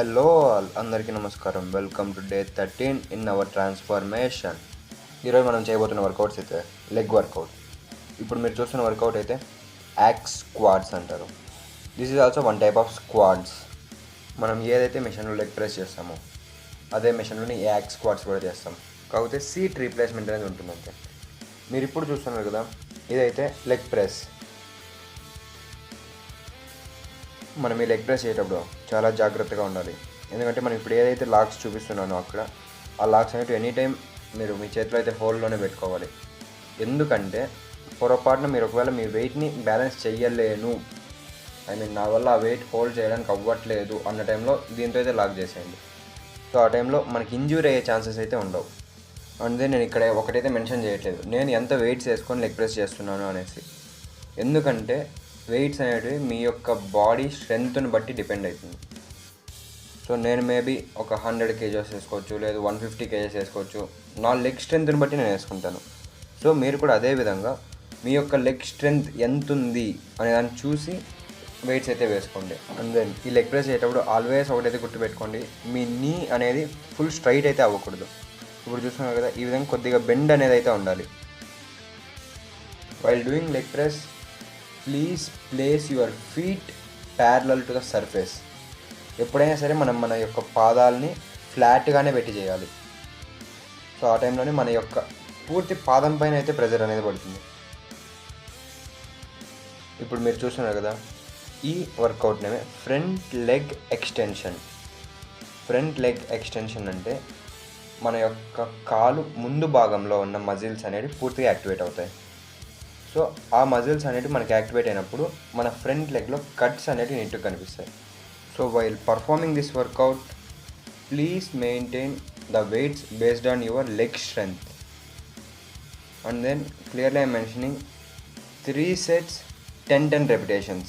Hello all, అందరికీ నమస్కారం. Welcome to day 13 in our transformation. ఈరోజు మనం చేయబోతున్న వర్కౌట్స్ అయితే లెగ్ వర్కౌట్. ఇప్పుడు మీరు చూస్తున్న వర్కౌట్ అయితే యాక్స్ స్క్వాడ్స్ అంటారు. This is also one type of squats. మనం ఏదైతే మెషిన్లో లెగ్ ప్రెస్ చేస్తామో అదే మెషిన్లోని యాక్స్ స్క్వాడ్స్ కూడా చేస్తాం. కాకపోతే సీట్ రీప్లేస్మెంట్ అనేది ఉంటుంది అంతే. మీరు ఇప్పుడు చూస్తున్నారు కదా, ఇదైతే లెగ్ ప్రెస్. మనం ఈ లెగ్ ప్రెస్ చేసేటప్పుడు చాలా జాగ్రత్తగా ఉండాలి. ఎందుకంటే మనం ఇప్పుడు ఏదైతే లాక్స్ చూపిస్తున్నానో అక్కడ ఆ లాక్స్ అనేవి ఎనీ టైం మీరు మీ చేతిలో అయితే హోల్డ్లోనే పెట్టుకోవాలి. ఎందుకంటే పొరపాటున మీరు ఒకవేళ మీ వెయిట్ని బ్యాలెన్స్ చేయలేను, నా వల్ల ఆ వెయిట్ హోల్డ్ చేయడానికి అవ్వట్లేదు అన్న టైంలో దీంతో అయితే లాక్ చేసేయండి. సో ఆ టైంలో మనకి ఇంజ్యూరీ అయ్యే ఛాన్సెస్ అయితే ఉండవు. అందుకే నేను ఇక్కడ ఒకటైతే మెన్షన్ చేయట్లేదు నేను ఎంత వెయిట్స్ వేసుకొని లెగ్ ప్రెస్ చేస్తున్నాను అనేసి. ఎందుకంటే వెయిట్స్ అనేటివి మీ యొక్క బాడీ స్ట్రెంగ్త్ని బట్టి డిపెండ్ అవుతుంది. సో నేను మేబీ ఒక 100 kgs వేసుకోవచ్చు, లేదు 150 kgs వేసుకోవచ్చు. నా లెగ్ స్ట్రెంగ్త్ని బట్టి నేను వేసుకుంటాను. సో మీరు కూడా అదే విధంగా మీ యొక్క లెగ్ స్ట్రెంగ్త్ ఎంత ఉంది అనే దాన్ని చూసి వెయిట్స్ అయితే వేసుకోండి. అండ్ దెన్ ఈ లెగ్ ప్రెస్ చేసేటప్పుడు ఆల్వేస్ ఒకటైతే గుర్తుపెట్టుకోండి, మీ నీ అనేది ఫుల్ స్ట్రైట్ అయితే అవ్వకూడదు. ఇప్పుడు చూస్తున్నారు కదా, ఈ విధంగా కొద్దిగా బెండ్ అనేది అయితే ఉండాలి. While doing leg press, please place your feet parallel to the surface. ఎప్పుడైనా సరే మనం మన యొక్క పాదాలని ఫ్లాట్గానే పెట్టి చేయాలి. సో ఆ టైంలోనే మన యొక్క పూర్తి పాదం పైన అయితే ప్రెజర్ అనేది పడుతుంది. ఇప్పుడు మీరు చూస్తున్నారు కదా, ఈ వర్కౌట్ నేమే front leg extension. Front leg extension అంటే మన యొక్క కాలు ముందు భాగంలో ఉన్న మజిల్స్ అనేవి పూర్తిగా యాక్టివేట్ అవుతాయి. సో ఆ మజిల్స్ అనేవి మనకి యాక్టివేట్ అయినప్పుడు మన ఫ్రంట్ లెగ్లో కట్స్ అనేవి నీట్గా కనిపిస్తాయి. So while performing this workout, please maintain the weights based on your leg strength. And then clearly I'm mentioning 3 sets 10 repetitions.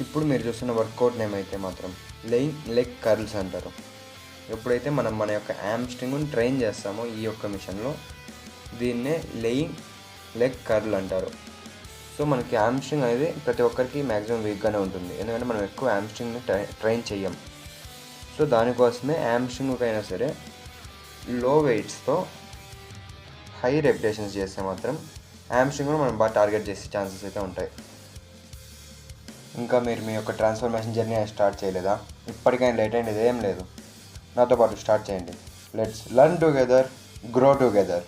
ఇప్పుడు మీరు చూస్తున్న వర్కౌట్ నేమ్ అయితే మాత్రం లెయింగ్ లెగ్ కర్ల్స్ అంటారు. ఎప్పుడైతే మనం మన యొక్క హ్యామ్స్ట్రింగ్ని ట్రైన్ చేస్తామో ఈ యొక్క మిషన్లో, దీన్నే లెయింగ్ లెగ్ కర్ల్ అంటారు. సో మనకి హ్యామ్స్ట్రింగ్ అనేది ప్రతి ఒక్కరికి మ్యాక్సిమం వీక్గానే ఉంటుంది, ఎందుకంటే మనం ఎక్కువ హ్యామ్స్ట్రింగ్ని ట్రైన్ చెయ్యం. సో దానికోసమే హ్యామ్స్ట్రింగ్కి అయినా సరే లో వెయిట్స్తో హై రెపిటేషన్స్ చేస్తే మాత్రం హ్యామ్స్ట్రింగ్ను మనం బాగా టార్గెట్ చేసే ఛాన్సెస్ అయితే ఉంటాయి. ఇంకా మీరు మీ యొక్క ట్రాన్స్ఫర్మేషన్ జర్నీ స్టార్ట్ చేయలేదా? ఇప్పటికైనా లేట్ అయ్యేది ఏం లేదు, నాతో పాటు స్టార్ట్ చేయండి. Let's learn together, grow together.